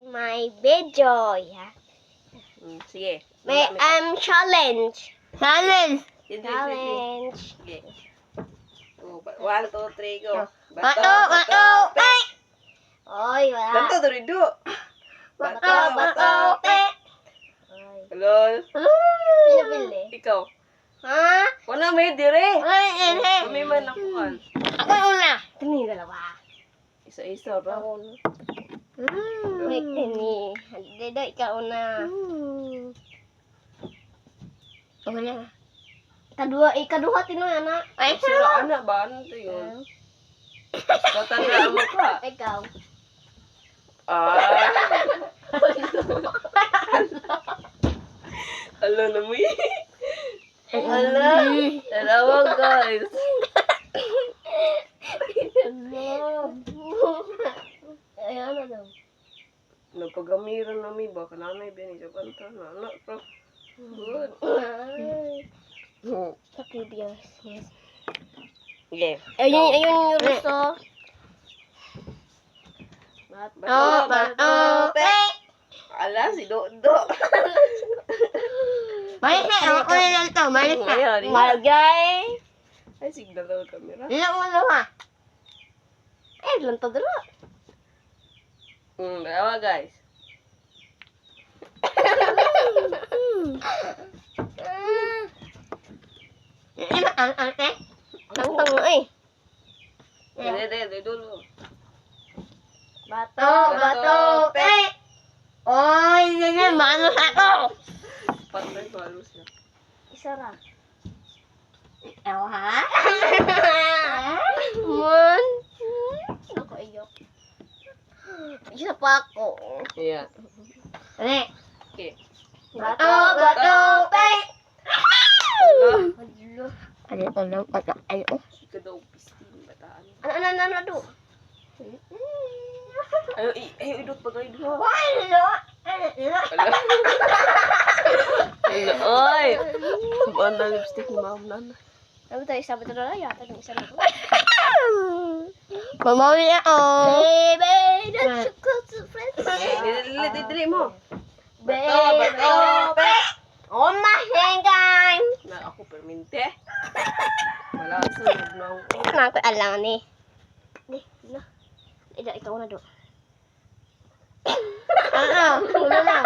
My video, yeah. Sige. May challenge. Challenge. Challenge. Sige. 1, 2, 3, go. Bato, bato, pe. Oy, wala. Bato, durido. Bato, bato, pe. Oy. Hello. Sino pili? Ikaw. Ha? Wala may dire. Ay, hindi. Kami man nakuhan. Ako una. Kini dalawa. Isa-isa ra. Wait, kini. Dede, ikaw una. Ako na. Ikaduha tinoy anak. Ay, Sira anak ba? Ano to yun? Tatanda mo ka. Ikaw. Ah. Hello na mo eh. Hello. Dalawa guys. Ayan na daw. Nagpagamiran na mi ba? Kananay ba ni Jabanta na anak pro. Good. Sakit yes. Yeah. Ayun yung gusto. Bato. Ala si Dodo. May ako lang to. May Mayari. malagay. Ay signal daw kamera. Ilang ulo ha? Lang to dala. Dalawa guys. Ang arte. Tang eh. Dede dulu. Bato, bato, pe. Oy, ganyan, mano sa to. Patay ko halus na. Isa ra. Ikaw ha? Mon. Ako iyok. Isa pa ako. Iya. Ano? Okay. Bato, bato, pe. Ano to lang? Ayo. Ika daw pistin bataan. Ano, do? Ayo idot pa kayo dito. Wala. Oy. Banda lipstick ni ma'am nana. Sabi tayo, sabi tayo na yata ng isa na to. Mamawi ako. Baby, that's so close to friends. Dili mo. Baby, pe. oh my hanggang. Na ako perminte. Wala sa na. Kenapa alang ni? Ni, na. Ikaw na do. Ulo na.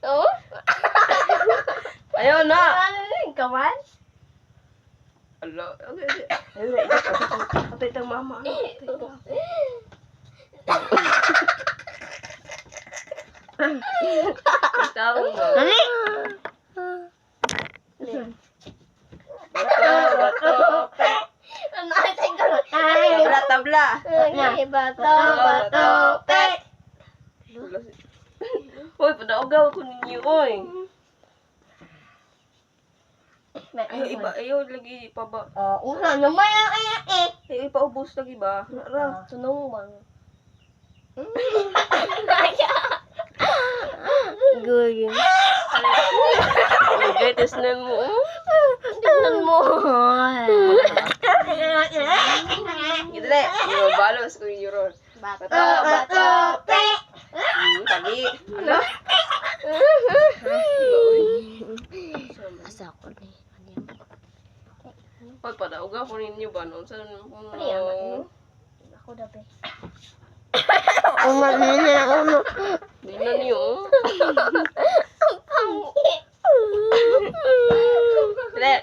Oh? Ayaw na. Ikaw man? Ala, okay. Ayun, patay tang mama. Tawag mo. Ano? Bato, pe. Tabla. Bato, pe. Hoy, padaugaw ko ninyo, oy. Ayaw lagi pa ba? Una naman ang ayak eh. Ayaw ipaubos lagi ba? Nara. Tunong bang? Good. Greatest name mo. Tingnan mo. Gitu deh. Yo balos ko euro. Bato, bato, pe. Tadi. Ano? Asa ko ni. Hoy, padaugaw ko ninyo ba no? Sa Ako dapat. Di na niyo. Dre.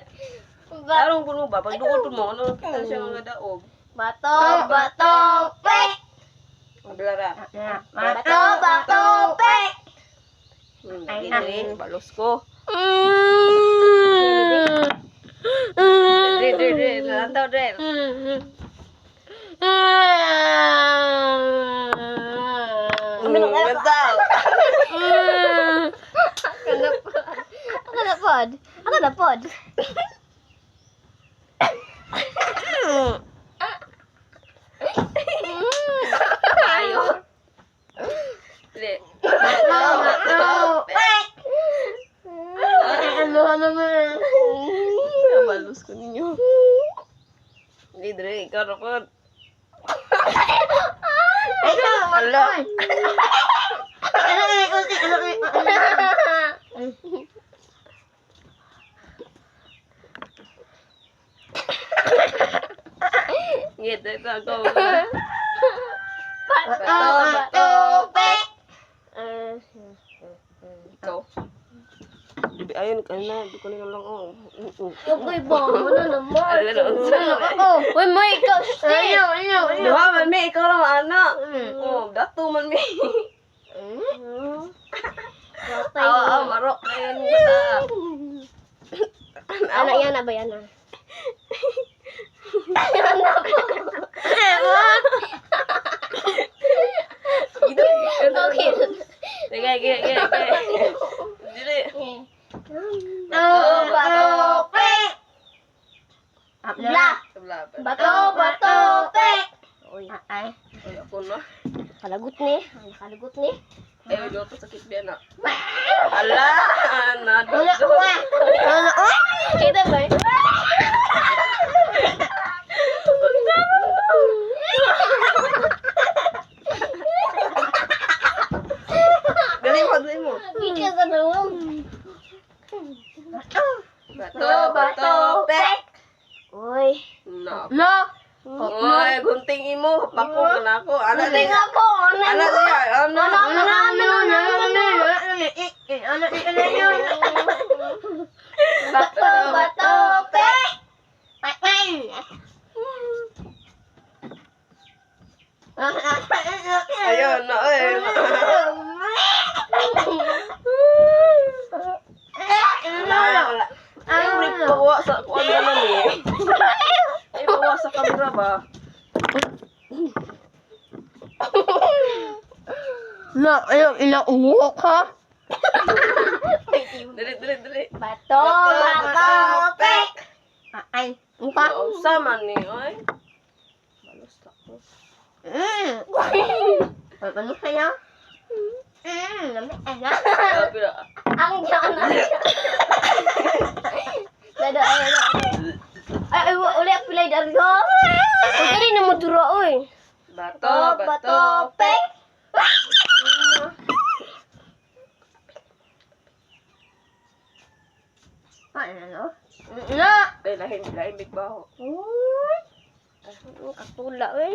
Tarong kuno ba pag dukot mo ano kita siya nga daog. Bato, bato, pe. Maglara. Bato, bato, pe. Dre, balos ko. Dre, nantaw Dre. Nantaw. Ako na pod. Ayo. Dre. Ano naman? Balos ko ninyo. Hindi, Dre, ikaw na po. Ikaw, Ala. Gitu itu aku. Bato, pek. Ikaw. Dibi ayun ka na, di ko na lang oh. Ako'y bango na naman. Ala na unsa. Uy, mo ikaw. Duha man mi ikaw lang ana. Oh, dato man mi. Aw, marok na yun bata. Anak yan na ba yan na? Gitu. Okay. Sige. Dili. Bato, pek. Bato, pek. Uy, ay. Ako na. Kalagot ni. Kalagot ni. Eh, do to sakit biya na. Ala, na do. Kita ba? Dali mo. Ika ka naman. Bato, pek. Uy. No. No. Oy, gunting imo, pako ka na ako. Ana Gunting siya. ako. Ana siya. Ano? Bato, pek. Ayun na, eh. Wala. Ay, bawa sa kuwan na ni. Ay, bawa sa kamera ba? Na, ayaw, inauwak ha? Dili. Bato, pek. Ay, Sa man ni, oy. Balos ta ko. ano kaya? Pila. Ang diyan na. Dada ay uli apilay dari ko. Pagkali na mo dura oy. Bato, pek. Ano? Na. Ay, lahin big baho. Katula oy.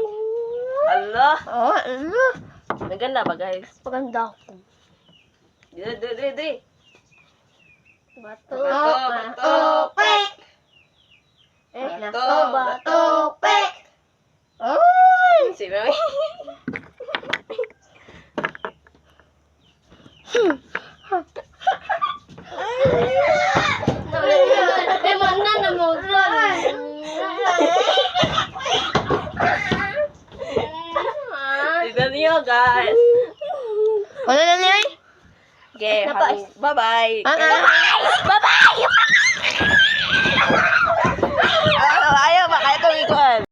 Allah. Oh, ano? Naganda ba, guys? Paganda ko. Dili. Bato, Bato, pek. Bato, pek. Sino? Mana na mo Tignan niyo, guys. Ano na niya? Okay, bye-bye. Bye-bye! Ay,